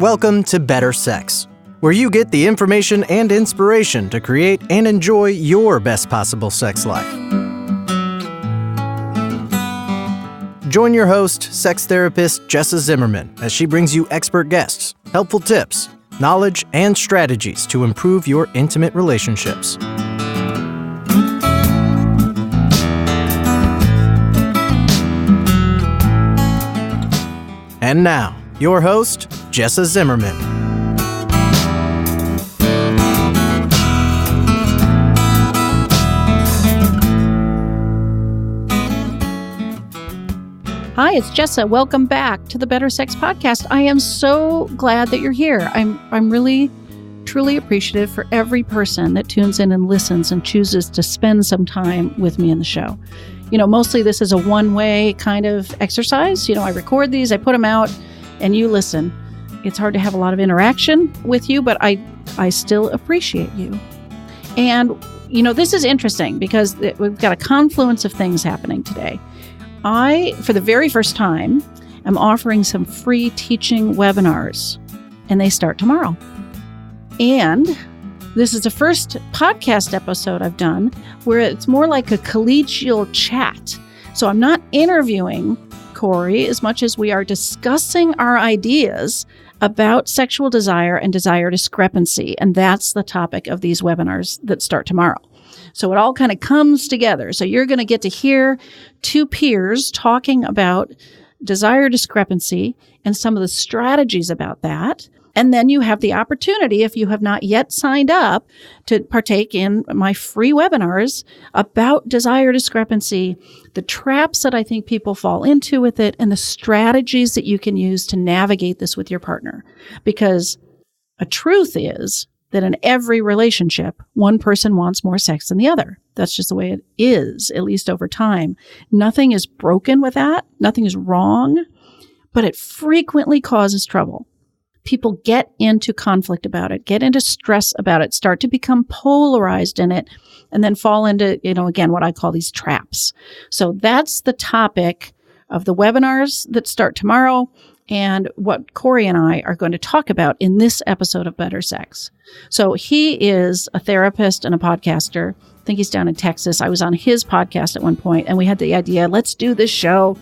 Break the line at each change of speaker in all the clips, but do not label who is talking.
Welcome to Better Sex, where you get the information and inspiration to create and enjoy your best possible sex life. Join your host, sex therapist Jessa Zimmerman, as she brings you expert guests, helpful tips, knowledge, and strategies to improve your intimate relationships. And now, your host, Jessa Zimmerman.
Hi, it's Jessa. Welcome back to the Better Sex Podcast. I am so glad that you're here. I'm really, truly appreciative for every person that tunes in and listens and chooses to spend some time with me in the show. You know, mostly this is a one-way kind of exercise. You know, I record these, I put them out, and you listen. It's hard to have a lot of interaction with you, but I still appreciate you. And, you know, this is interesting because we've got a confluence of things happening today. I, for the very first time, am offering some free teaching webinars, and they start tomorrow. And this is the first podcast episode I've done where it's more like a collegial chat. So I'm not interviewing Corey as much as we are discussing our ideas about sexual desire and desire discrepancy. And that's the topic of these webinars that start tomorrow. So it all kind of comes together. So you're going to get to hear two peers talking about desire discrepancy and some of the strategies about that. And then you have the opportunity, if you have not yet signed up, to partake in my free webinars about desire discrepancy, the traps that I think people fall into with it, and the strategies that you can use to navigate this with your partner. Because a truth is that in every relationship, one person wants more sex than the other. That's just the way it is, at least over time. Nothing is broken with that. Nothing is wrong, but it frequently causes trouble. People get into conflict about it, get into stress about it, start to become polarized in it, and then fall into, again, what I call these traps. So that's the topic of the webinars that start tomorrow and what Corey and I are going to talk about in this episode of Better Sex. So he is a therapist and a podcaster. I think he's down in Texas. I was on his podcast at one point, and we had the idea, let's do this show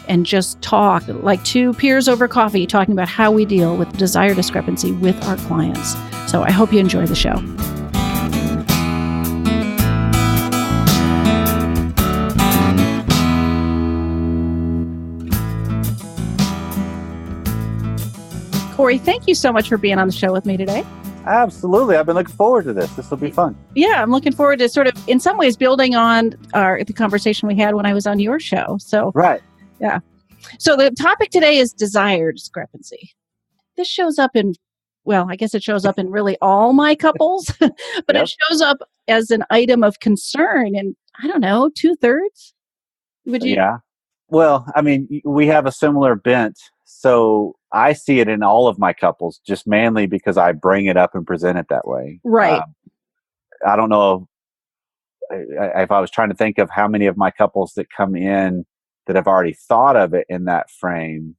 and just talk like two peers over coffee, talking about how we deal with desire discrepancy with our clients. So I hope you enjoy the show. Corey, thank you so much for being on the show with me today.
Absolutely. I've been looking forward to this. This will be fun.
Yeah, I'm looking forward to sort of, in some ways, building on the conversation we had when I was on your show. So,
right.
Yeah. So the topic today is desire discrepancy. This shows up in, well, I guess it shows up in really all my couples, but It shows up as an item of concern in, I don't know, 2/3? Would you?
Yeah. Well, I mean, we have a similar bent. So I see it in all of my couples, just mainly because I bring it up and present it that way.
Right.
I don't know if I was trying to think of how many of my couples that come in that have already thought of it in that frame.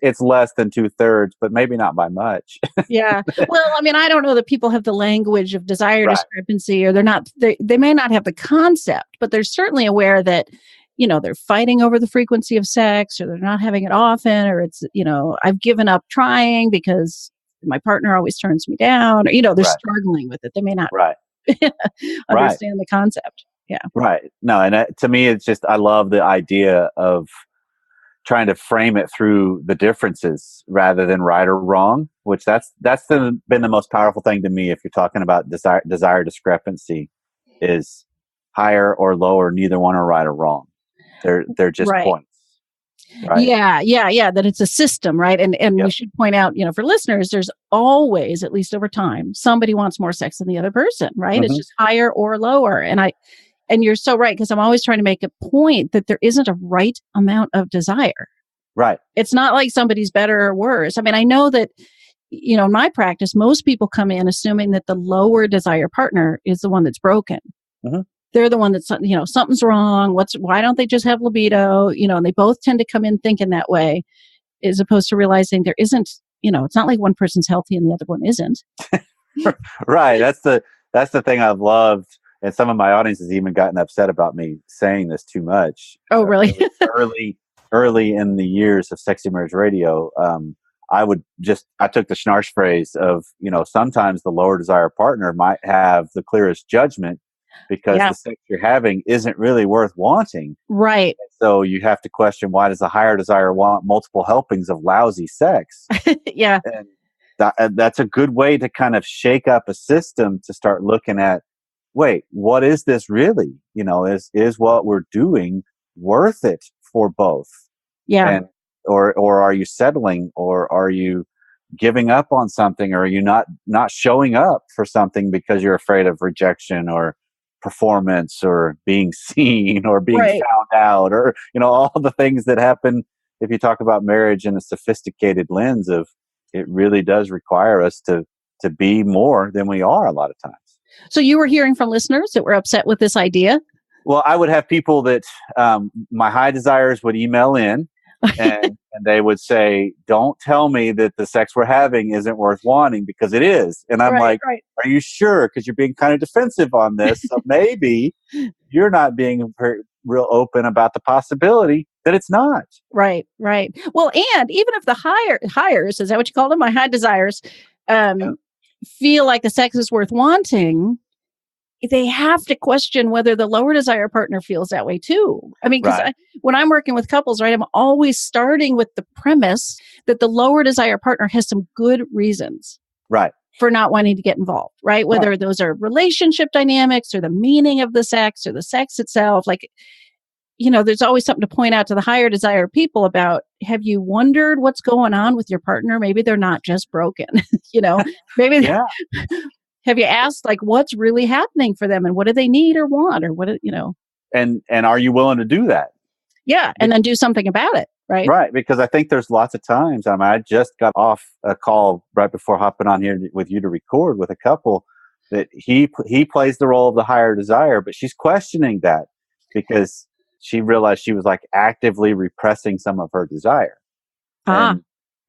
It's less than 2/3, but maybe not by much.
Yeah. Well, I mean, I don't know that people have the language of desire discrepancy, or they may not have the concept, but they're certainly aware that, they're fighting over the frequency of sex, or they're not having it often, or it's, I've given up trying because my partner always turns me down, or, they're struggling with it. They may not understand the concept. Yeah. Right.
No, and to me, it's just, I love the idea of trying to frame it through the differences rather than right or wrong, which that's been the most powerful thing to me. If you're talking about desire discrepancy, is higher or lower, neither one are right or wrong. They're just points. Right?
Yeah. That it's a system, right? And we should point out, for listeners, there's always, at least over time, somebody wants more sex than the other person, right? Mm-hmm. It's just higher or lower. And you're so right, because I'm always trying to make a point that there isn't a right amount of desire.
Right.
It's not like somebody's better or worse. I mean, I know that, in my practice, most people come in assuming that the lower desire partner is the one that's broken. Mm-hmm. They're the one that's, something's wrong. Why don't they just have libido? And they both tend to come in thinking that way. as opposed to realizing there isn't it's not like one person's healthy and the other one isn't.
Right. That's the thing I've loved. And some of my audience has even gotten upset about me saying this too much.
Oh, really?
Early in the years of Sexy Marriage Radio, I took the Schnarch phrase of, sometimes the lower desire partner might have the clearest judgment because the sex you're having isn't really worth wanting.
Right.
So you have to question, why does the higher desire want multiple helpings of lousy sex?
Yeah.
And that's a good way to kind of shake up a system to start looking at, wait, what is this really? Is what we're doing worth it for both?
Yeah.
And or are you settling, or are you giving up on something, or are you not showing up for something because you're afraid of rejection or performance or being seen or being found out, or all the things that happen if you talk about marriage in a sophisticated lens of it really does require us to be more than we are a lot of times.
So you were hearing from listeners that were upset with this idea?
Well, I would have people that my high desires would email in and they would say, don't tell me that the sex we're having isn't worth wanting, because it is. And I'm like, are you sure? Because you're being kind of defensive on this. So maybe you're not being real open about the possibility that it's not.
Right. Well, and even if the hires, is that what you call them? My high desires, feel like the sex is worth wanting, they have to question whether the lower desire partner feels that way too. I mean, because when I'm working with couples, I'm always starting with the premise that the lower desire partner has some good reasons for not wanting to get involved, right? Whether those are relationship dynamics or the meaning of the sex or the sex itself. Like, there's always something to point out to the higher desire people about, have you wondered what's going on with your partner? Maybe they're not just broken, maybe have you asked, like, what's really happening for them and what do they need or want, or what,
And are you willing to do that?
Yeah. And then do something about it. Right.
Right. Because I think there's lots of times, I just got off a call right before hopping on here with you to record with a couple that he plays the role of the higher desire, but she's questioning that because she realized she was like actively repressing some of her desire.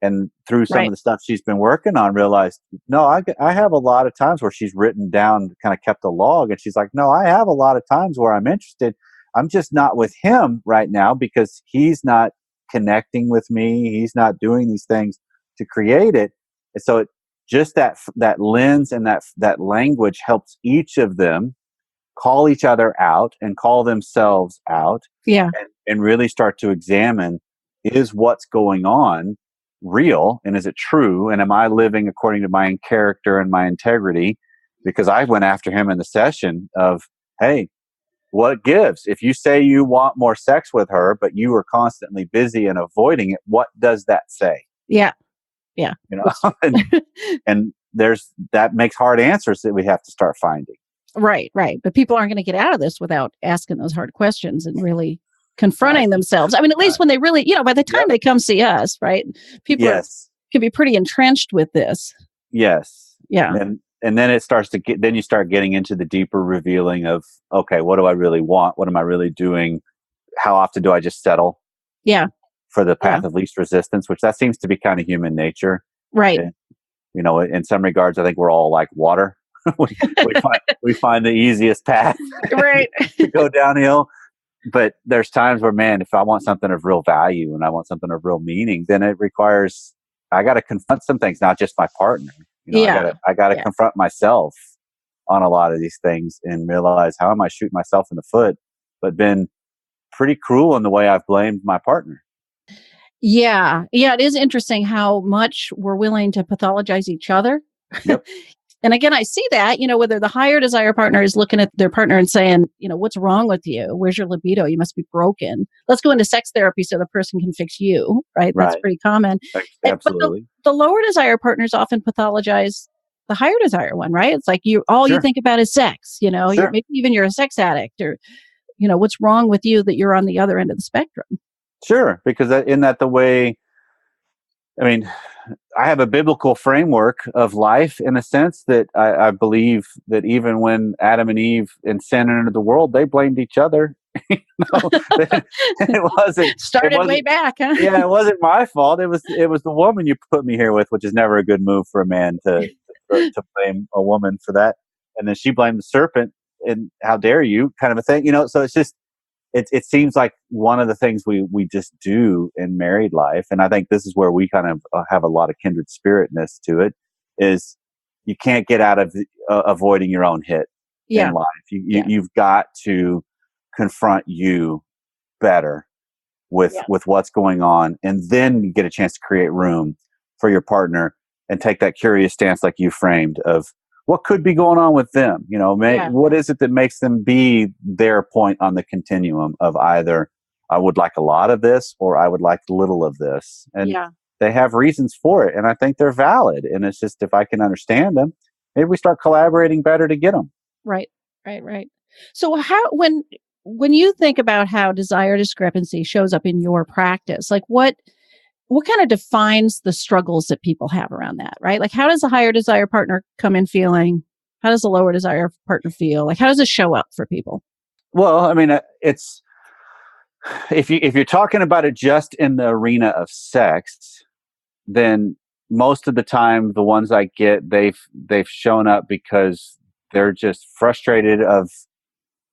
And through some of the stuff she's been working on, realized, no, I have a lot of times where she's written down, kind of kept a log, and she's like, no, I have a lot of times where I'm interested. I'm just not with him right now because he's not connecting with me. He's not doing these things to create it. And so just that lens and that language helps each of them call each other out and call themselves out.
Yeah.
And really start to examine, is what's going on real, and is it true, and am I living according to my character and my integrity? Because I went after him in the session of, hey, what gives? If you say you want more sex with her, but you are constantly busy and avoiding it, what does that say?
Yeah.
And there's that makes hard answers that we have to start finding.
Right. But people aren't going to get out of this without asking those hard questions and really confronting themselves. I mean, at least when they really, by the time they come see us, right? People can be pretty entrenched with this.
Yes.
Yeah.
And then it starts to then you start getting into the deeper revealing of, okay, what do I really want? What am I really doing? How often do I just settle?
Yeah.
For the path of least resistance, which that seems to be kind of human nature.
Right.
And, in some regards, I think we're all like water. we find the easiest path to go downhill. But there's times where, man, if I want something of real value and I want something of real meaning, then it requires, I got to confront some things, not just my partner. I got to confront myself on a lot of these things and realize, how am I shooting myself in the foot, but been pretty cruel in the way I've blamed my partner.
Yeah. It is interesting how much we're willing to pathologize each other.
Yep.
And again, I see that, whether the higher desire partner is looking at their partner and saying, what's wrong with you? Where's your libido? You must be broken. Let's go into sex therapy so the person can fix you, right? That's pretty common.
Absolutely.
But the lower desire partners often pathologize the higher desire one, right? It's like you think about is sex, maybe even you're a sex addict, or, what's wrong with you that you're on the other end of the spectrum?
Sure. Because isn't that the way I mean, I have a biblical framework of life in a sense that I believe that even when Adam and Eve in sin entered the world, they blamed each other. It wasn't.
Started way back, huh?
Yeah, it wasn't my fault. It was the woman you put me here with, which is never a good move for a man to blame a woman for that. And then she blamed the serpent, and how dare you, kind of a thing. So it's just it seems like one of the things we just do in married life, and I think this is where we kind of have a lot of kindred spiritness to it, is you can't get out of avoiding your own hit in life. You've got to confront you better with what's going on, and then you get a chance to create room for your partner and take that curious stance like you framed of what could be going on with them. What is it that makes them be their point on the continuum of either I would like a lot of this or I would like little of this, and they have reasons for it, and I think they're valid, and it's just if I can understand them, maybe we start collaborating better to get them
right. So how when you think about how desire discrepancy shows up in your practice, like what kind of defines the struggles that people have around that, right? Like how does a higher desire partner come in feeling? How does a lower desire partner feel? Like how does it show up for people?
Well, I mean, it's if you're talking about it just in the arena of sex, then most of the time the ones I get, they've shown up because they're just frustrated of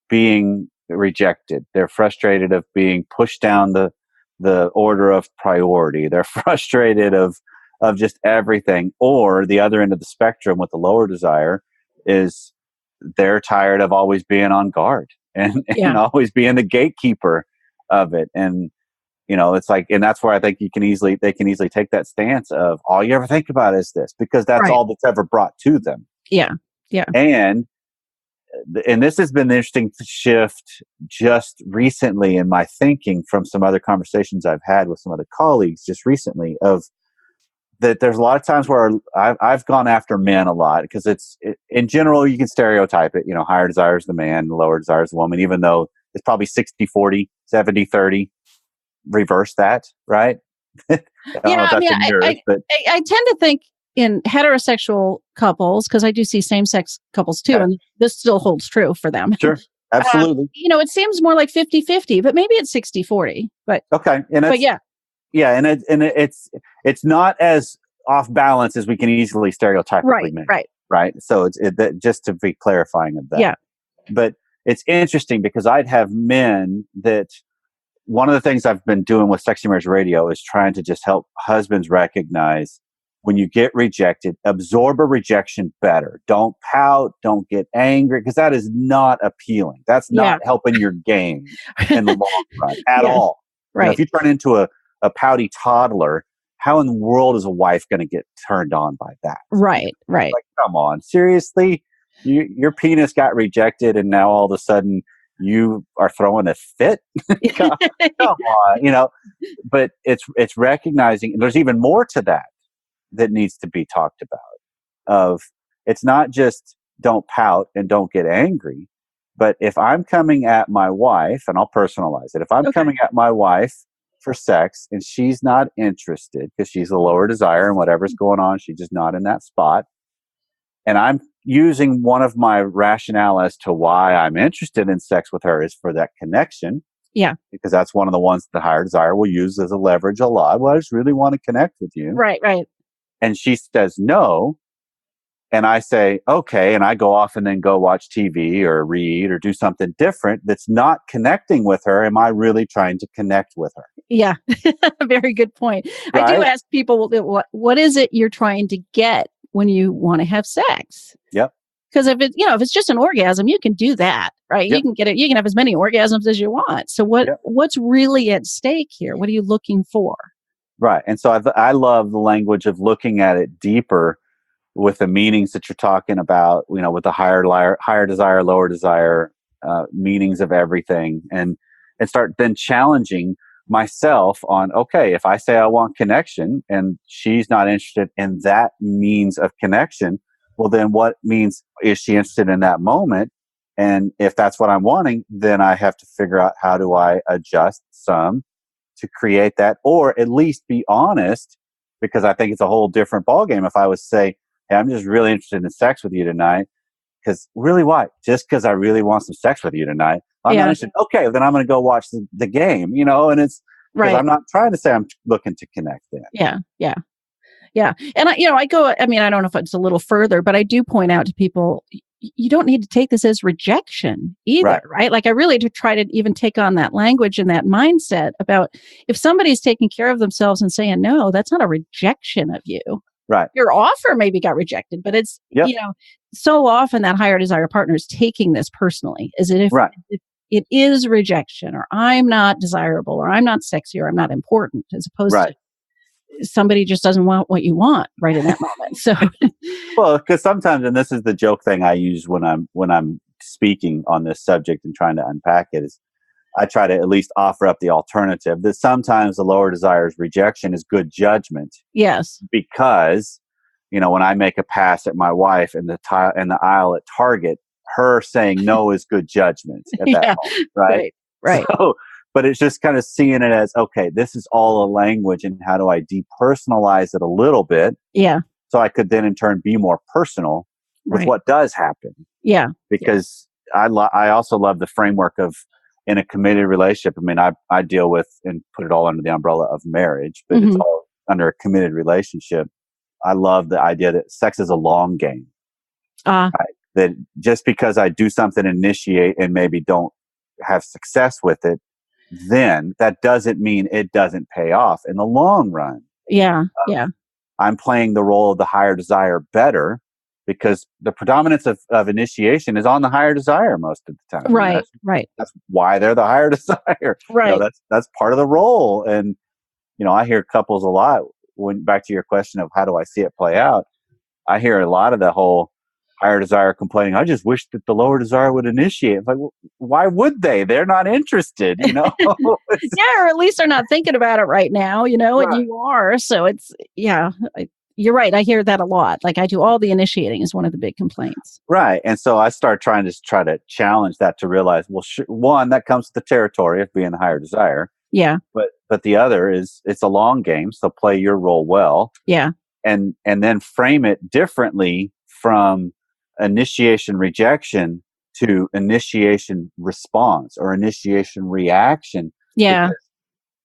being rejected. They're frustrated of being pushed down the order of priority. They're frustrated of just everything. Or the other end of the spectrum with the lower desire is they're tired of always being on guard and always being the gatekeeper of it. And it's like, and that's where I think they can easily take that stance of all you ever think about is this, because that's all that's ever brought to them.
Yeah.
And this has been an interesting shift just recently in my thinking from some other conversations I've had with some other colleagues just recently, of that there's a lot of times where I've gone after men a lot because in general, you can stereotype it, higher desire is the man, lower desire is the woman, even though it's probably 60-40, 70-30, reverse that, right? I don't know if that's in yours, but
I tend to think in heterosexual couples, because I do see same-sex couples too, and this still holds true for them.
Sure, absolutely.
It seems more like 50-50, but maybe it's 60-40. But
okay, and it's not as off balance as we can easily stereotypically make. Right. So just to be clarifying of that.
Yeah.
But it's interesting because I'd have men that one of the things I've been doing with Sexy Marriage Radio is trying to just help husbands recognize when you get rejected, absorb a rejection better. Don't pout, don't get angry, because that is not appealing. That's not helping your game in the long run at all.
Right.
If you turn into a pouty toddler, how in the world is a wife going to get turned on by that?
Right.
Like, come on, seriously? Your penis got rejected and now all of a sudden you are throwing a fit? Come on, but it's recognizing there's even more to that needs to be talked about. It's not just don't pout and don't get angry, but if I'm coming at my wife, and I'll personalize it, if I'm coming at my wife for sex and she's not interested because she's a lower desire and whatever's going on, she's just not in that spot, and I'm using one of my rationale as to why I'm interested in sex with her is for that connection.
Yeah.
Because that's one of the ones the higher desire will use as a leverage a lot. Well, I just really want to connect with you.
Right.
And she says no. And I say, okay. And I go off and then go watch TV or read or do something different that's not connecting with her. Am I really trying to connect with her?
Yeah. Very good point. Right? I do ask people, what is it you're trying to get when you want to have sex?
Yep.
Because if it's just an orgasm, you can do that, right?
Yep.
You can get it. You can have as many orgasms as you want. So what's really at stake here? What are you looking for?
Right. And so I love the language of looking at it deeper with the meanings that you're talking about, with the higher desire, lower desire, meanings of everything, and start then challenging myself on, okay, if I say I want connection and she's not interested in that means of connection, well, then what means is she interested in that moment? And if that's what I'm wanting, then I have to figure out how do I adjust some to create that, or at least be honest because I think it's a whole different ballgame if I was to say, hey, I'm just really interested in sex with you tonight. Because really, why? Just because I really want some sex with you tonight. I'm not interested. Okay, then I'm going to go watch the game, and it's because I'm not trying to say I'm looking to connect then.
Yeah. And I don't know if it's a little further, but I do point out to people, you don't need to take this as rejection either, right? Like I really do try to even take on that language and that mindset about if somebody's taking care of themselves and saying no, that's not a rejection of you.
Right.
Your offer maybe got rejected, but it's, so often that higher desire partner is taking this personally. Is it if it is rejection, or I'm not desirable, or I'm not sexy, or I'm not important, as opposed to somebody just doesn't want what you want right in that moment. So,
well, because sometimes, and this is the joke thing I use when I'm speaking on this subject and trying to unpack it, is I try to at least offer up the alternative that sometimes the lower desire's rejection is good judgment.
Yes,
because when I make a pass at my wife in the aisle at Target, her saying no is good judgment at that moment, right. So, but it's just kind of seeing it as, okay, this is all a language, and how do I depersonalize it a little bit?
Yeah.
So I could then in turn be more personal with what does happen.
Yeah.
Because I also love the framework of, in a committed relationship. I mean, I deal with and put it all under the umbrella of marriage, but it's all under a committed relationship. I love the idea that sex is a long game. Right? That just because I do something, initiate, and maybe don't have success with it, then that doesn't mean it doesn't pay off in the long run.
Yeah.
I'm playing the role of the higher desire better because the predominance of initiation is on the higher desire most of the time.
Right.
That's why they're the higher desire.
Right.
That's part of the role. And, I hear couples a lot, when back to your question of how do I see it play out, I hear a lot of the whole higher desire complaining, I just wish that the lower desire would initiate. It's like, well, why would they? They're not interested,
Yeah, or at least they're not thinking about it right now, and you are. So it's, you're right. I hear that a lot. Like I do all the initiating is one of the big complaints.
Right. And so I start trying to challenge that to realize, well, one, that comes with the territory of being the higher desire.
Yeah.
But the other is it's a long game. So play your role well.
Yeah.
And then frame it differently from initiation rejection to initiation response or initiation reaction.
Yeah.
Because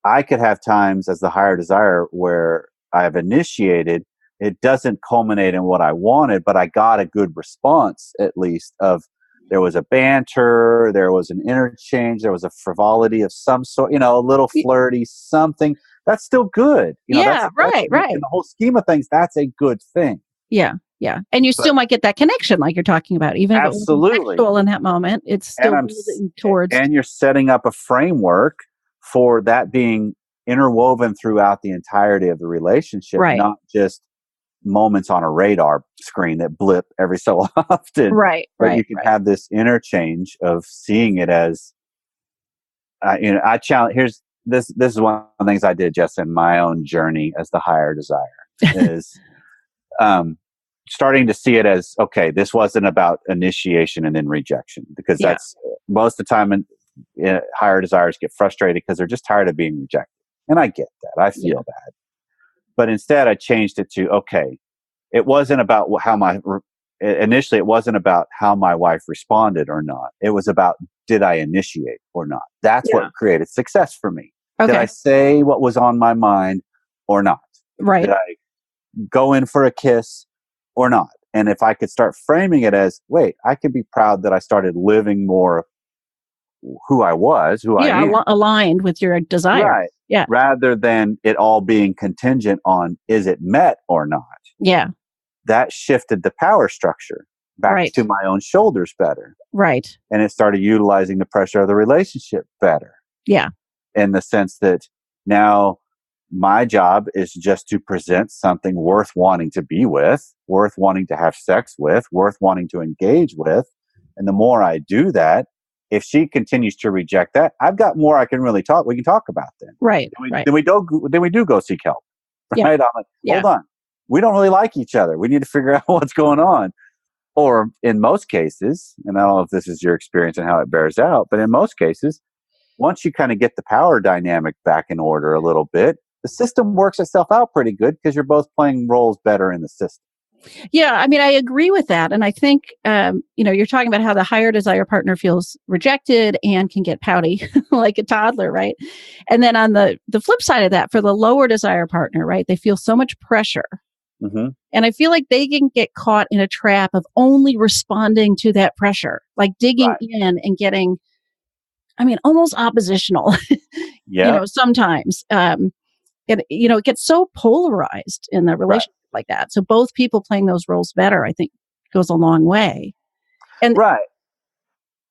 I could have times as the higher desire where I've initiated, it doesn't culminate in what I wanted, but I got a good response, at least, of there was a banter, there was an interchange, there was a frivolity of some sort, a little flirty something. That's still good.
Right.
In the whole scheme of things, that's a good thing.
Yeah. And you still might get that connection like you're talking about, even if it wasn't sexual in that moment, it's still moving towards.
And you're setting up a framework for that being interwoven throughout the entirety of the relationship, not just moments on a radar screen that blip every so often. But you can have this interchange of seeing it as, I challenge. This is one of the things I did just in my own journey as the higher desire is, starting to see it as, okay, this wasn't about initiation and then rejection, because that's most of the time higher desires get frustrated because they're just tired of being rejected. And I get that. I feel that. But instead I changed it to, okay, it wasn't about initially it wasn't about how my wife responded or not. It was about, did I initiate or not? That's what created success for me. Okay. Did I say what was on my mind or not?
Right.
Did I go in for a kiss or not? And if I could start framing it as, wait, I can be proud that I started living more who I was, I am.
Aligned with your desire.
Right.
Yeah.
Rather than it all being contingent on, is it met or not?
Yeah.
That shifted the power structure back to my own shoulders better.
Right.
And it started utilizing the pressure of the relationship better.
Yeah.
In the sense that now my job is just to present something worth wanting to be with, worth wanting to have sex with, worth wanting to engage with. And the more I do that, if she continues to reject that, I've got more we can talk about then.
Right.
Then we do go seek help. Right? I'm like, hold on. We don't really like each other. We need to figure out what's going on. Or in most cases, and I don't know if this is your experience and how it bears out, but in most cases, once you kind of get the power dynamic back in order a little bit, the system works itself out pretty good because you're both playing roles better in the system.
Yeah, I mean, I agree with that. And I think, you're talking about how the higher desire partner feels rejected and can get pouty like a toddler, right? And then on the flip side of that, for the lower desire partner, right, they feel so much pressure.
Mm-hmm.
And I feel like they can get caught in a trap of only responding to that pressure, like digging in and getting, almost oppositional,
Yeah.
sometimes. It gets so polarized in the relationship like that. So both people playing those roles better, I think, goes a long way. And
right.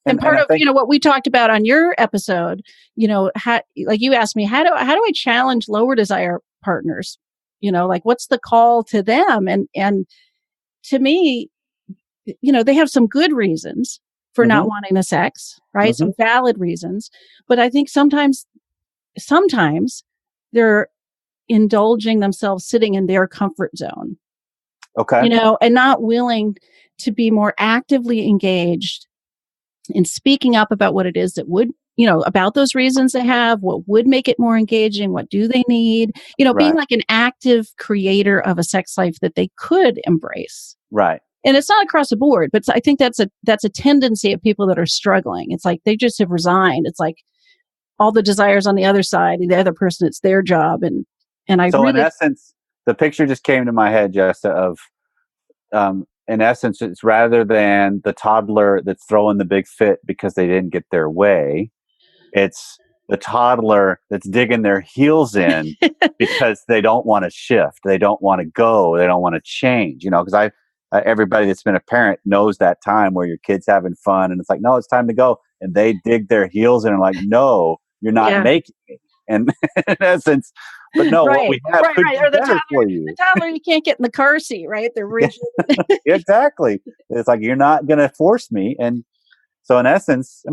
And part of what we talked about on your episode, like you asked me, how do I challenge lower desire partners? Like what's the call to them? And to me, they have some good reasons for not wanting the sex, right? Some valid reasons, but I think sometimes they're indulging themselves sitting in their comfort zone.
Okay.
And not willing to be more actively engaged in speaking up about what it is that would, about those reasons they have, what would make it more engaging, what do they need, being like an active creator of a sex life that they could embrace.
Right.
And it's not across the board, but I think that's a tendency of people that are struggling. It's like they just have resigned. It's like all the desires on the other side, and the other person, it's their job. And
in essence, the picture just came to my head, Jessa, of in essence, it's rather than the toddler that's throwing the big fit because they didn't get their way, it's the toddler that's digging their heels in because they don't want to shift, they don't want to go, they don't want to change. Because everybody that's been a parent knows that time where your kid's having fun and it's like, no, it's time to go, and they dig their heels in and are like, no, you're not making it. And in essence, but no, what we have could be better for you.
The toddler, you can't get in the car seat, right? They're rigid.
Exactly. It's like, you're not going to force me. And so in essence,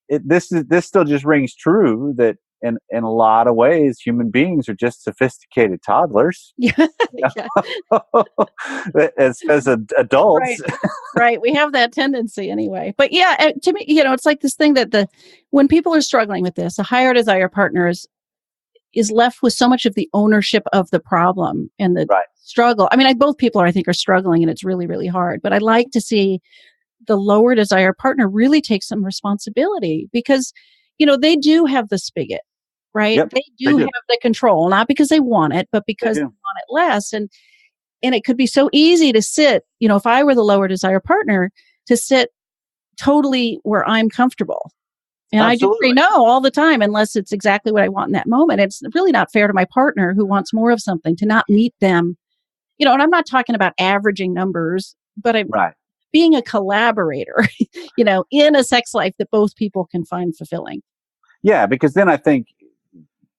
this still just rings true that in a lot of ways, human beings are just sophisticated toddlers.
Yeah.
as adults.
Right. We have that tendency anyway. But yeah, to me, it's like this thing that when people are struggling with this, a higher desire partner is left with so much of the ownership of the problem and the struggle. Both people I think are struggling, and it's really, really hard. But I like to see the lower desire partner really take some responsibility because, they do have the spigot, right?
Yep,
they do have the control, not because they want it, but because they want it less. And it could be so easy to sit, if I were the lower desire partner, to sit totally where I'm comfortable. And
Absolutely.
I do say no all the time, unless it's exactly what I want in that moment. It's really not fair to my partner who wants more of something to not meet them. And I'm not talking about averaging numbers, but being a collaborator, in a sex life that both people can find fulfilling.
Yeah, because then I think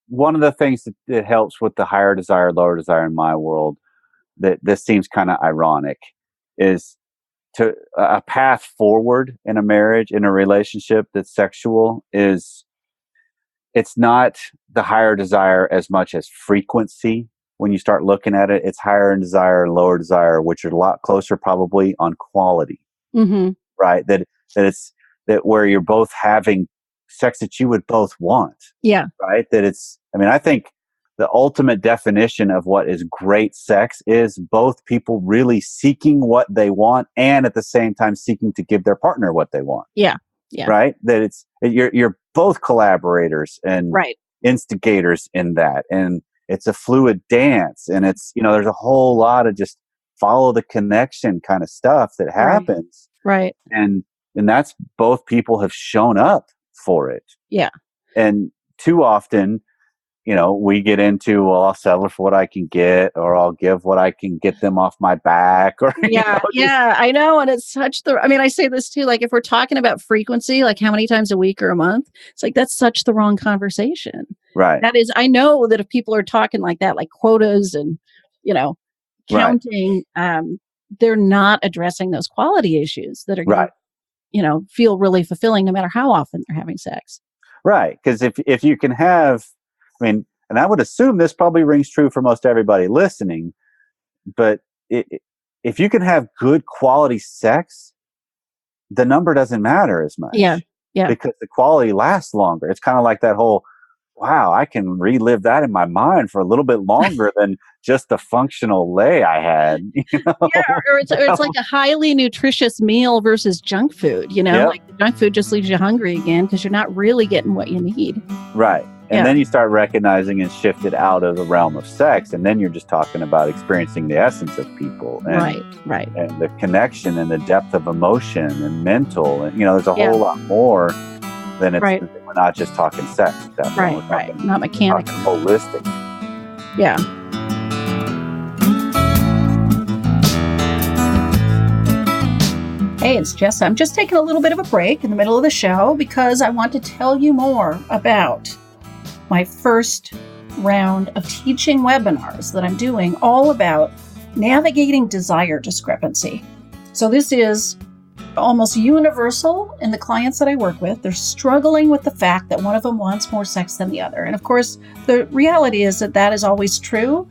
one of the things that helps with the higher desire, lower desire in my world, that this seems kind of ironic, is to a path forward in a marriage, in a relationship that's sexual, is it's not the higher desire as much as frequency. When you start looking at it, it's higher in desire and lower desire, which are a lot closer probably on quality, right? That it's that where you're both having sex that you would both want.
Yeah.
Right. That it's, I think the ultimate definition of what is great sex is both people really seeking what they want and at the same time seeking to give their partner what they want.
Yeah. Yeah.
Right. That you're both collaborators and instigators in that. And it's a fluid dance. And it's, there's a whole lot of just follow the connection kind of stuff that happens.
Right.
And that's both people have shown up for it.
Yeah.
And too often, we get into, well, I'll settle for what I can get, or I'll give what I can get them off my back, or
I know. And it's such I say this too, like if we're talking about frequency, like how many times a week or a month, it's like that's such the wrong conversation.
Right.
That is, I know that if people are talking like that, like quotas and counting, they're not addressing those quality issues that are going to feel really fulfilling no matter how often they're having sex.
Right. Because if you can have, and I would assume this probably rings true for most everybody listening, but if you can have good quality sex, the number doesn't matter as much.
Yeah. Yeah.
Because the quality lasts longer. It's kind of like that whole wow, I can relive that in my mind for a little bit longer than just the functional lay I had.
Yeah, or it's like a highly nutritious meal versus junk food,
Yep.
like the junk food just leaves you hungry again because you're not really getting what you need.
Right. And
Yeah.
then you start recognizing and shift it out of the realm of sex. And then you're just talking about experiencing the essence of people. And,
Right.
And the connection and the depth of emotion and mental. And, there's a
Yeah.
whole lot more than it's,
Right.
we're not just talking sex.
Right. Not mechanical.
Holistic.
Yeah. Hey, it's Jessa. I'm just taking a little bit of a break in the middle of the show because I want to tell you more about my first round of teaching webinars that I'm doing all about navigating desire discrepancy. So this is almost universal in the clients that I work with. They're struggling with the fact that one of them wants more sex than the other. And of course, the reality is that is always true,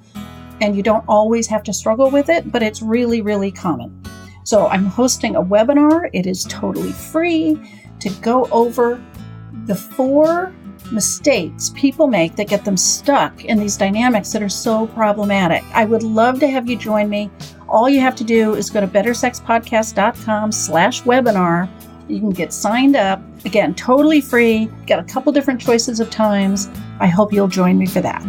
and you don't always have to struggle with it, but it's really, really common. So I'm hosting a webinar. It is totally free to go over the 4 mistakes people make that get them stuck in these dynamics that are so problematic. I would love to have you join me. All you have to do is go to bettersexpodcast.com/webinar. You can get signed up. Again, totally free. Got a couple different choices of times. I hope you'll join me for that.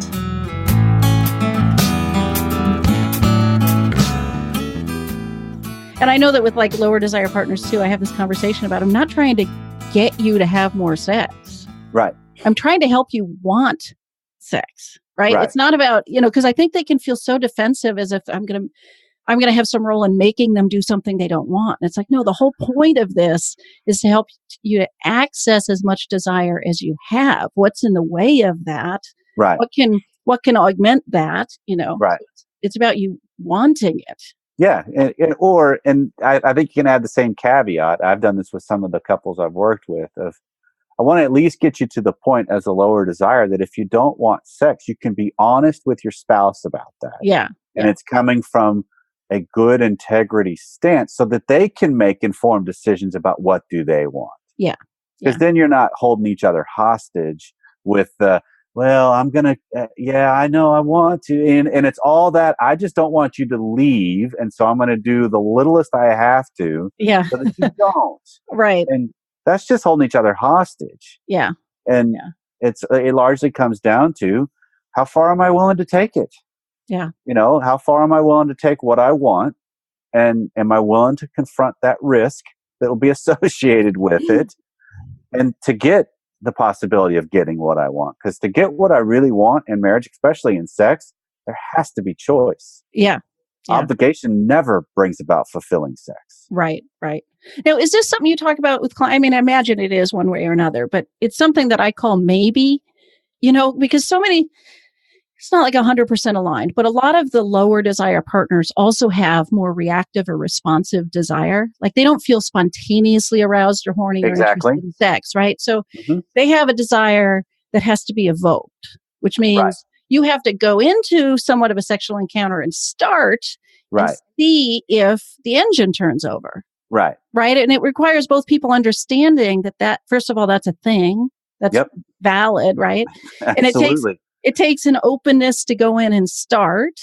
And I know that with like lower desire partners too, I have this conversation about, I'm not trying to get you to have more sex.
Right.
I'm trying to help you want sex, right? It's not about, because I think they can feel so defensive as if I'm going to have some role in making them do something they don't want. And it's like, no, the whole point of this is to help you to access as much desire as you have. What's in the way of that?
Right.
What can augment that?
Right.
So it's about you wanting it.
Yeah. And I think you can add the same caveat. I've done this with some of the couples I've worked with of, I want to at least get you to the point as a lower desire that if you don't want sex, you can be honest with your spouse about that.
Yeah.
And it's coming from a good integrity stance so that they can make informed decisions about what do they want.
Yeah.
Because then you're not holding each other hostage with the, well, I'm going to, I know I want to. And it's all that, I just don't want you to leave. And so I'm going to do the littlest I have to so that you don't.
Right.
And that's just holding each other hostage.
Yeah.
And it largely comes down to, how far am I willing to take it?
Yeah.
How far am I willing to take what I want? And am I willing to confront that risk that will be associated with it? And to get the possibility of getting what I want. Because to get what I really want in marriage, especially in sex, there has to be choice.
Yeah.
Obligation never brings about fulfilling sex.
Right. Now, is this something you talk about with clients? I mean, I imagine it is one way or another, but it's something that I call maybe, because so many, it's not like 100% aligned, but a lot of the lower desire partners also have more reactive or responsive desire. Like they don't feel spontaneously aroused or horny or interested in sex, right? So they have a desire that has to be evoked, which means you have to go into somewhat of a sexual encounter and start and see if the engine turns over. Right. And it requires both people understanding that first of all, that's a thing that's valid, right? And it takes an openness to go in and start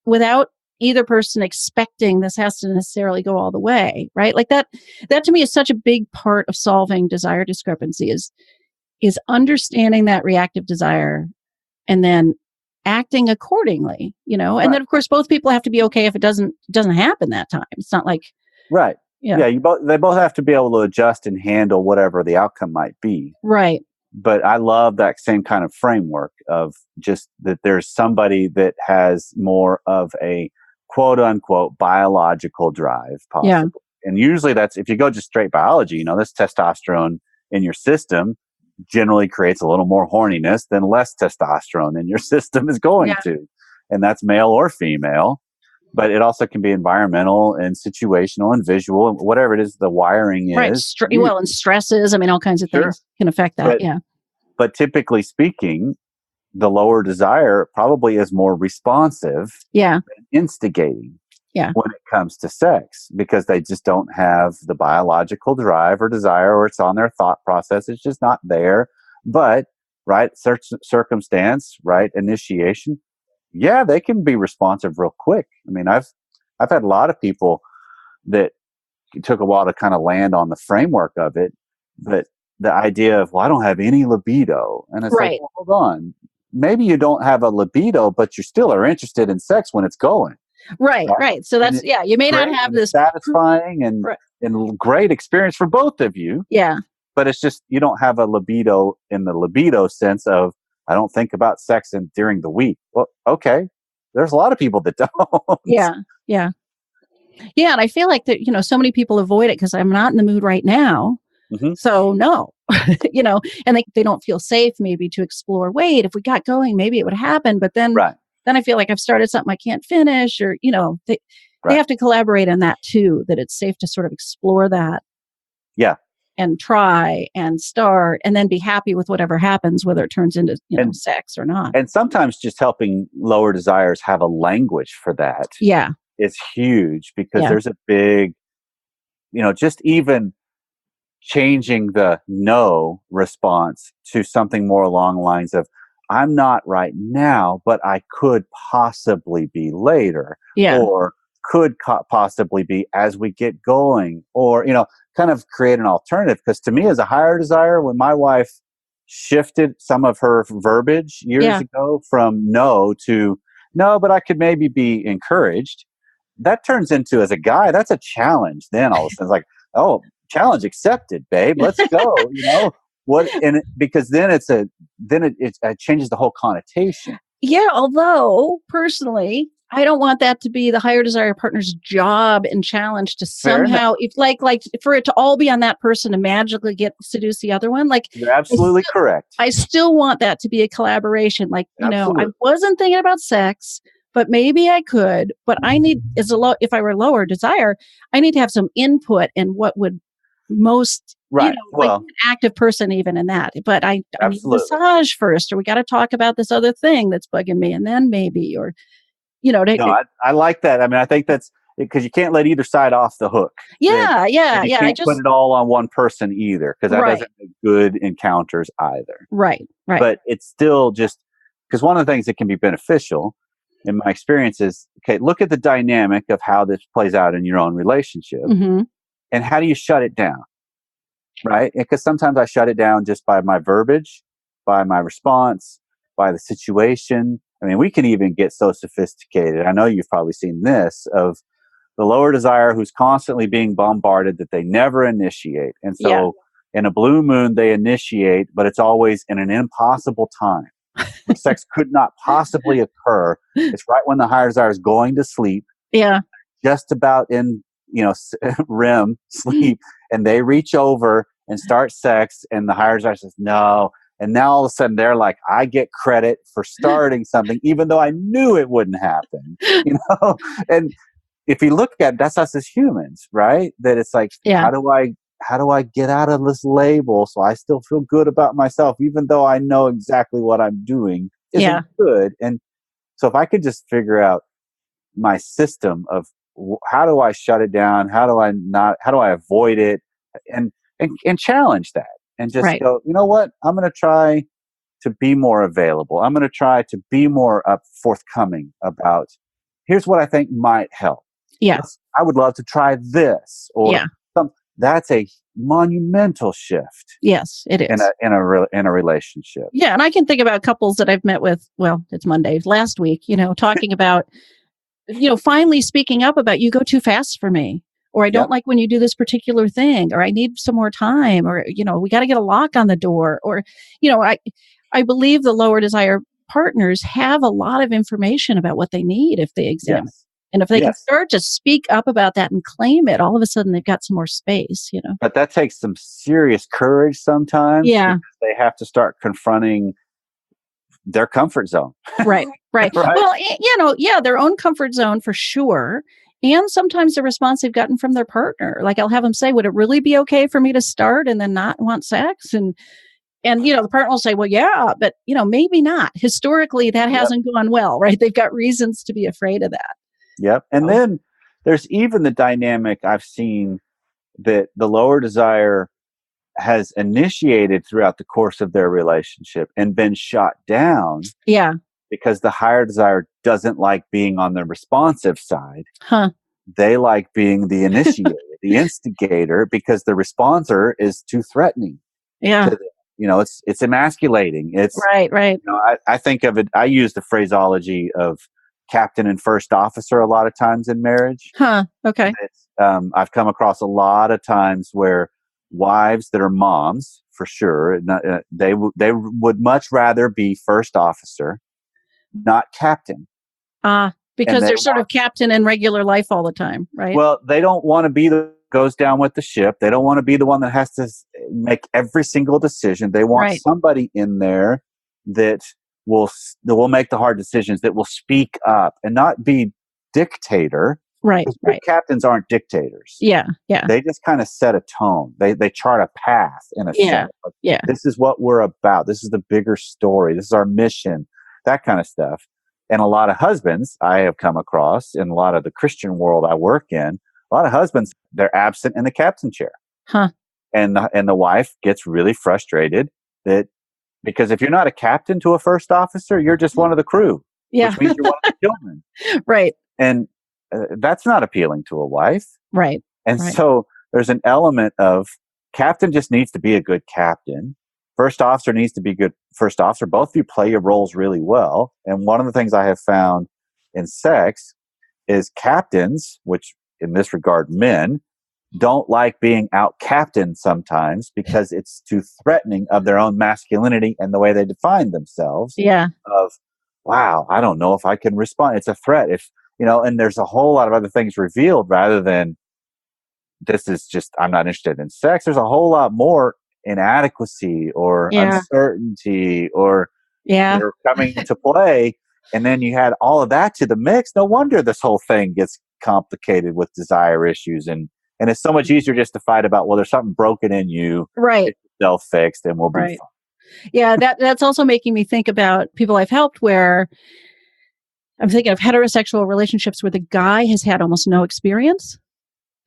without either person expecting this has to necessarily go all the way, right? Like that to me is such a big part of solving desire discrepancy is understanding that reactive desire and then acting accordingly, and then of course both people have to be okay if it doesn't happen that time. It's not like they both have to be able to adjust and handle whatever the outcome might be. Right. But I love that same kind of framework of just that there's somebody that has more of a quote unquote biological drive possibly. Yeah. And usually that's, if you go just straight biology, this testosterone in your system generally creates a little more horniness than less testosterone in your system is going to. And that's male or female. But it also can be environmental and situational and visual, whatever it is the wiring is. Right. And stresses. I mean, all kinds of things can affect that. But typically speaking, the lower desire probably is more responsive than instigating when it comes to sex, because they just don't have the biological drive or desire, or it's on their thought process. It's just not there. But
right circumstance, right initiation, yeah, they can be responsive real quick. I mean, I've had a lot of people that it took a while to kind of land on the framework of it, but the idea of, well, I don't have any libido, and it's like,
Right.
well, hold on, maybe you don't have a libido, but you still are interested in sex when it's going,
Right.
right?
Right. So
And
that's,
it's
yeah, you may not
great
have
and it's
this.
satisfying and
Right.
great experience for both of you,
Yeah.
but it's just you don't have a libido in the libido sense of I don't think about sex during the week. Well, okay, there's a lot of people that don't.
Yeah. Yeah. Yeah. And I feel like that, so many people avoid it because I'm not in the mood right now.
Hmm.
So no, and they don't feel safe maybe to explore, wait, if we got going, maybe it would happen. But
Right,
then I feel like I've started something I can't finish, or, they
right,
have to collaborate on that too, that it's safe to sort of explore that
yeah,
and try and start and then be happy with whatever happens, whether it turns into,
and
sex or not.
and sometimes just helping lower desires have a language for that
Yeah.
is huge because
Yeah.
there's a big, just even changing the no response to something more along the lines of I'm not right now, but I could possibly be later,
Yeah.
or could possibly be as we get going, or kind of create an alternative. Because to me, as a higher desire, when my wife shifted some of her verbiage years
Yeah.
ago from no to no, but I could maybe be encouraged, that turns into, as a guy, that's a challenge. Then all of a sudden, it's like, oh, challenge accepted, babe. Let's go. What? Because then it changes the whole connotation.
Yeah. Although personally, I don't want that to be the higher desire partner's job and challenge to
Fair enough.
somehow, if like for it to all be on that person to magically seduce the other one. Like
You're absolutely correct.
I still want that to be a collaboration. Like, I
Absolutely.
wasn't thinking about sex, but maybe I could, but I need if I were lower desire, I need to have some input in what would most,
Right.
like
Well,
an active person even in that. But I need a
absolutely.
massage first, or we got to talk about this other thing that's bugging me. And then maybe, or,
No, I like that. I mean, I think that's because you can't let either side off the hook. And
yeah, yeah,
you
yeah.
can't put it all on one person either, because that
Right,
doesn't make good encounters either.
right, right.
But it's still just because one of the things that can be beneficial in my experience is, okay, look at the dynamic of how this plays out in your own relationship,
Hmm.
and how do you shut it down, right? Because sometimes I shut it down just by my verbiage, by my response, by the situation. I mean, we can even get so sophisticated. I know you've probably seen this of the lower desire who's constantly being bombarded that they never initiate. And
Yeah.
so in a blue moon, they initiate, but it's always in an impossible time where sex could not possibly occur. It's right when the higher desire is going to sleep,
Yeah.
just about in, REM sleep, and they reach over and start sex, and the higher desire says no. And now all of a sudden they're like, I get credit for starting something, even though I knew it wouldn't happen, And if you look at that's us as humans, right? That it's like,
Yeah.
how do I get out of this label so I still feel good about myself, even though I know exactly what I'm doing
Yeah.
isn't good. And so if I could just figure out my system of how do I shut it down, how do I avoid it, and challenge that, and just
Right.
go, you know what, I'm going to try to be more available. I'm going to try to be more forthcoming about here's what I think might help.
Yeah.
I would love to try this, or
Yeah.
that's a monumental shift
Yes, it is.
in a relationship.
Yeah, and I can think about couples that I've met with, well, it's Monday, last week, talking about, finally speaking up about you go too fast for me, or I don't
Yep.
like when you do this particular thing, or I need some more time, or, we got to get a lock on the door, or, I believe the lower desire partners have a lot of information about what they need if they examine.
Yes.
And if they can
Yes.
start to speak up about that and claim it, all of a sudden they've got some more space,
But that takes some serious courage sometimes.
Yeah.
Because they have to start confronting their comfort zone.
Right, right.
Right?
Well, yeah, their own comfort zone for sure. And sometimes the response they've gotten from their partner. Like I'll have them say, would it really be okay for me to start and then not want sex? And the partner will say, well, yeah, but maybe not. Historically, that
Yep.
hasn't gone well, right? They've got reasons to be afraid of that.
Yep. And
Oh.
then there's even the dynamic I've seen that the lower desire has initiated throughout the course of their relationship and been shot down
Yeah.
because the higher desire doesn't like being on the responsive side.
Huh.
They like being the initiator, the instigator, because the responder is too threatening
Yeah.
to them. It's emasculating. It's
Right.
I think of it. I use the phraseology of captain and first officer a lot of times in marriage.
Huh. Okay.
I've come across a lot of times where wives that are moms, for sure, they would much rather be first officer, not captain.
Because
And
they're sort of captain in regular life all the time, right?
Well, they don't want to be the goes down with the ship. They don't want to be the one that has to make every single decision. They want somebody in there that will make the hard decisions, that will speak up and not be dictator.
Right.
Captains aren't dictators.
Yeah.
They just kind of set a tone. They chart a path in a sense.
Yeah.
This is what we're about. This is the bigger story. This is our mission. That kind of stuff. And a lot of husbands I have come across in a lot of the Christian world I work in, a lot of husbands, they're absent in the captain chair.
Huh.
And the wife gets really frustrated because if you're not a captain to a first officer, you're just one of the crew, which means you're one of the children.
Right.
And that's not appealing to a wife.
Right.
And so there's an element of captain just needs to be a good captain. First officer needs to be good first officer. Both of you play your roles really well. And one of the things I have found in sex is captains, which in this regard, men, don't like being out captained sometimes because it's too threatening of their own masculinity and the way they define themselves.
Yeah.
Of, wow, I don't know if I can respond. It's a threat. And there's a whole lot of other things revealed rather than this is just, I'm not interested in sex. There's a whole lot more inadequacy or uncertainty or they're coming to play. And then you had all of that to the mix. No wonder this whole thing gets complicated with desire issues. And it's so much easier just to fight about, well, there's something broken in you.
Right.
It's self-fixed and we'll be fine.
Yeah. That's also making me think about people I've helped where I'm thinking of heterosexual relationships where the guy has had almost no experience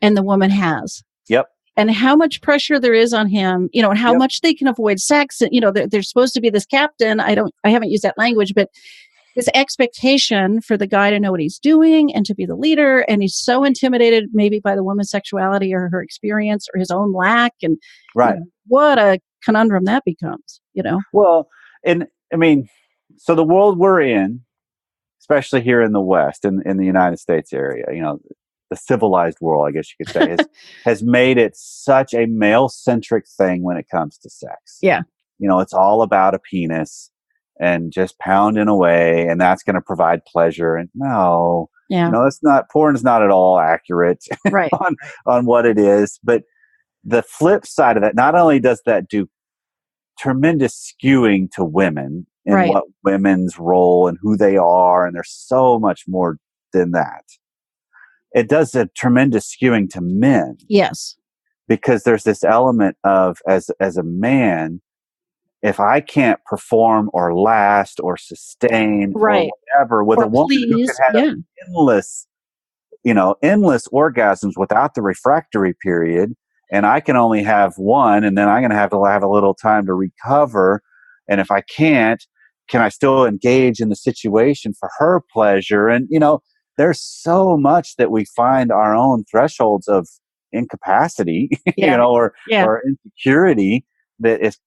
and the woman has.
Yep.
And how much pressure there is on him, and how much they can avoid sex. And, they're supposed to be this captain. I haven't used that language, but this expectation for the guy to know what he's doing and to be the leader. And he's so intimidated maybe by the woman's sexuality or her experience or his own lack. And what a conundrum that becomes,
Well, and I mean, so the world we're in, especially here in the West, in the United States area, the civilized world, I guess you could say, has made it such a male-centric thing when it comes to sex.
Yeah.
It's all about a penis and just pounding away, and that's going to provide pleasure. And no, it's not. Porn is not at all accurate on what it is. But the flip side of that, not only does that do tremendous skewing to women and what women's role and who they are, and there's so much more than that. It does a tremendous skewing to men.
Yes.
Because there's this element of, as a man, if I can't perform or last or sustain or whatever with a woman who can have endless orgasms without the refractory period, and I can only have one, and then I'm going to have a little time to recover. And if I can't, can I still engage in the situation for her pleasure? And, there's so much that we find our own thresholds of incapacity, or insecurity, that is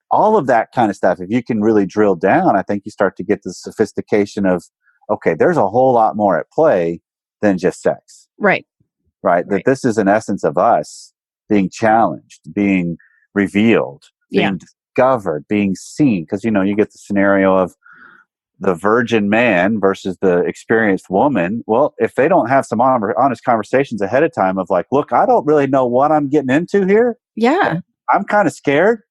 all of that kind of stuff. If you can really drill down, I think you start to get the sophistication of, okay, there's a whole lot more at play than just sex.
Right.
That this is an essence of us being challenged, being revealed, being discovered, being seen. Because, you get the scenario of the virgin man versus the experienced woman. Well, if they don't have some honest conversations ahead of time of like, look, I don't really know what I'm getting into here.
Yeah.
I'm kind of scared,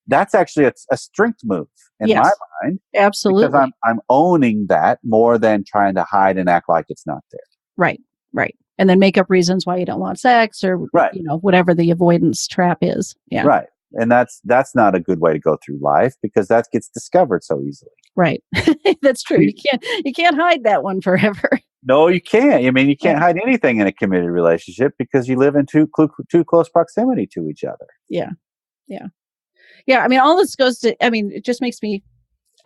that's actually a strength move in my mind.
Absolutely.
Because I'm owning that more than trying to hide and act like it's not there.
Right. And then make up reasons why you don't want sex or, whatever the avoidance trap is. Yeah.
Right. And that's not a good way to go through life because that gets discovered so easily.
Right. That's true. You can't hide that one forever.
No, you can't. I mean, you can't hide anything in a committed relationship because you live in too close proximity to each other.
Yeah. Yeah. Yeah. I mean, all this goes to, I mean, it just makes me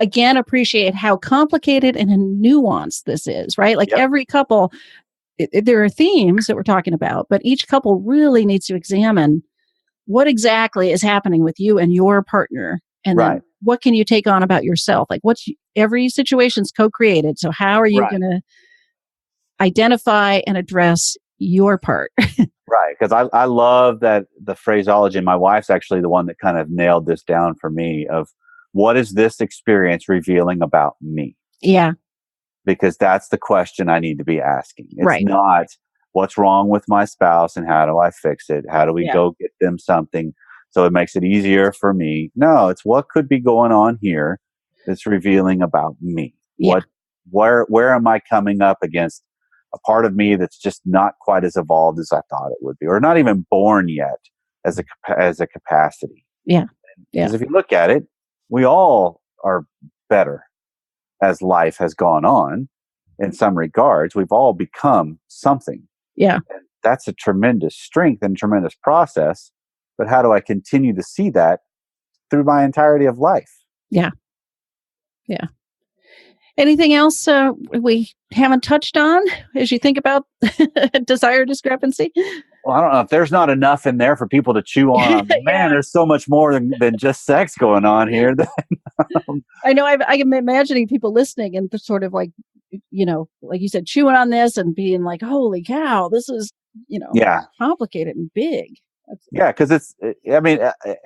again appreciate how complicated and nuanced this is, right? Like
Yep.
every couple, there are themes that we're talking about, but each couple really needs to examine what exactly is happening with you and your partner. And then
Right.
what can you take on about yourself? Like every situation's co-created. So how are you
Right.
going to identify and address your part?
Right. Because I love that the phraseology. And my wife's actually the one that kind of nailed this down for me of what is this experience revealing about me?
Yeah.
Because that's the question I need to be asking. It's
Right.
not what's wrong with my spouse and how do I fix it? How do we
Yeah.
go get them something so it makes it easier for me? No, it's what could be going on here that's revealing about me.
Yeah.
Where am I coming up against a part of me that's just not quite as evolved as I thought it would be, or not even born yet as a capacity?
Yeah. Yeah.
Because if you look at it, we all are better as life has gone on. In some regards, we've all become something.
Yeah.
And that's a tremendous strength and tremendous process. But how do I continue to see that through my entirety of life?
Yeah. Yeah. Anything else we haven't touched on as you think about desire discrepancy?
Well, I don't know if there's not enough in there for people to chew on. Man,
Yeah.
there's so much more than just sex going on here.
I know. I am imagining people listening and sort of like, like you said, chewing on this and being like, "Holy cow, this is
Yeah.
complicated and big."
Yeah, because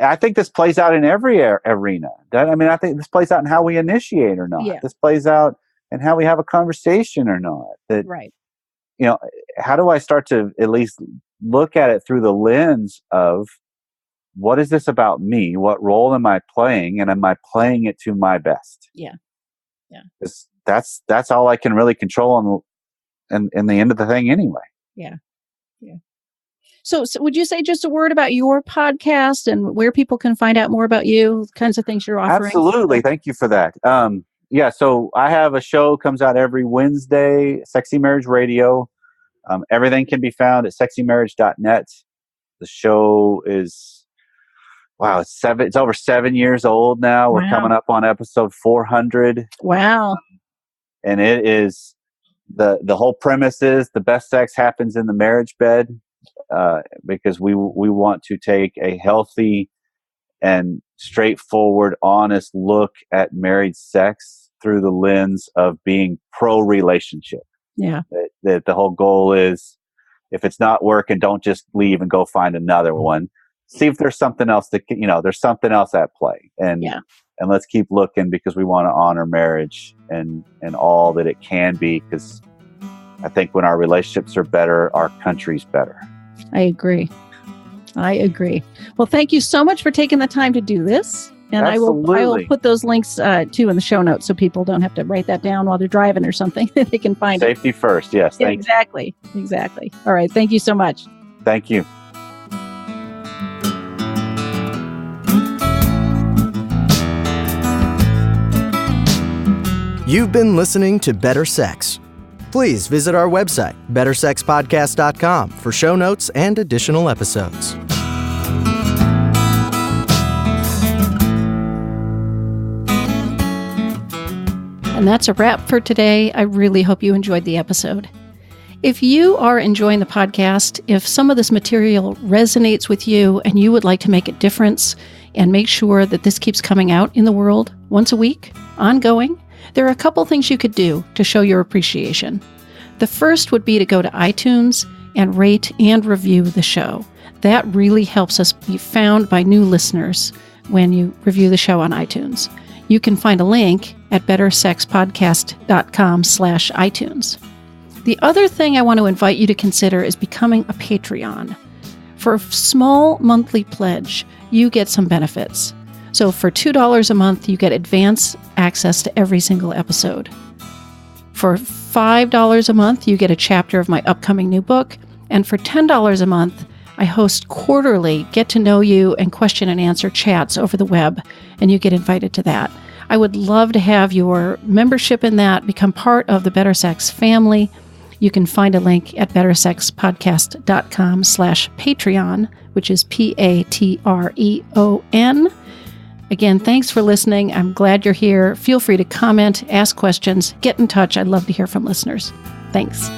I think this plays out in every arena. I think this plays out in how we initiate or not.
Yeah.
This plays out in how we have a conversation or not. That,
Right.
how do I start to at least look at it through the lens of what is this about me? What role am I playing? And am I playing it to my best?
Yeah. Yeah.
That's all I can really control in the end of the thing anyway.
Yeah. Yeah. So would you say just a word about your podcast and where people can find out more about you, kinds of things you're offering?
Absolutely. Thank you for that. So I have a show comes out every Wednesday, Sexy Marriage Radio. Everything can be found at sexymarriage.net. The show is, it's over 7 years old now. We're coming up on episode 400.
Wow.
And it is, the whole premise is the best sex happens in the marriage bed, because we want to take a healthy and straightforward, honest look at married sex through the lens of being pro-relationship.
Yeah.
That the whole goal is, if it's not working, don't just leave and go find another one. See if there's something else there's something else at play. And let's keep looking, because we want to honor marriage and all that it can be, because I think when our relationships are better, our country's better.
I agree. Well, thank you so much for taking the time to do this. And
Absolutely.
I will put those links too in the show notes, so people don't have to write that down while they're driving or something. They can find
Safety
it.
first. Yes.
Exactly. All right. Thank you so much.
Thank you.
You've been listening to Better Sex. Please visit our website, bettersexpodcast.com, for show notes and additional episodes.
And that's a wrap for today. I really hope you enjoyed the episode. If you are enjoying the podcast, if some of this material resonates with you and you would like to make a difference and make sure that this keeps coming out in the world once a week, ongoing, there are a couple things you could do to show your appreciation. The first would be to go to iTunes and rate and review the show. That really helps us be found by new listeners when you review the show on iTunes. You can find a link at bettersexpodcast.com/iTunes. The other thing I want to invite you to consider is becoming a Patreon. For a small monthly pledge, you get some benefits. So for $2 a month, you get advance access to every single episode. For $5 a month, you get a chapter of my upcoming new book. And for $10 a month, I host quarterly get-to-know-you and question and answer chats over the web, and you get invited to that. I would love to have your membership in that, become part of the Better Sex family. You can find a link at bettersexpodcast.com/Patreon, which is Patreon. Again, thanks for listening. I'm glad you're here. Feel free to comment, ask questions, get in touch. I'd love to hear from listeners. Thanks.